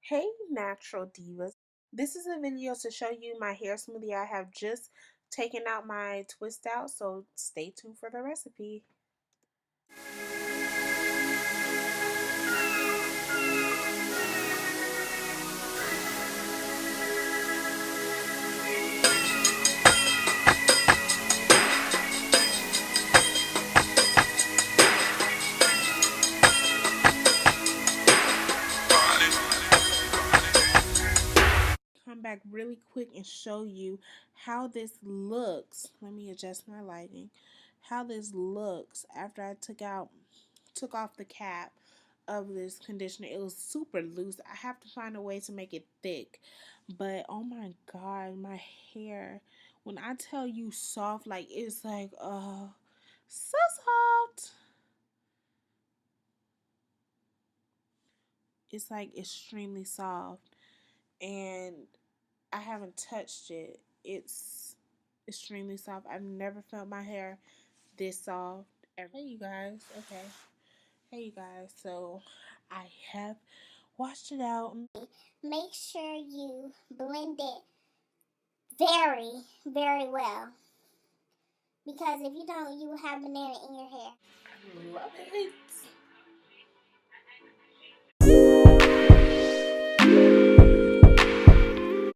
Hey natural divas. This is a video to show you my hair smoothie. I have just taken out my twist out, so stay tuned for the recipe. Come back really quick and show you how this looks. Let me adjust my lighting. How this looks after I took off the cap of this conditioner. It was super loose. I have to find a way to make it thick. But oh my god, my hair, when I tell you soft, like it's like so soft. It's like extremely soft, and I haven't touched it. It's extremely soft. I've never felt my hair this soft ever. Hey you guys, okay. Hey you guys, so I have washed it out. Make sure you blend it very, very well. Because if you don't, you will have banana in your hair. I love it.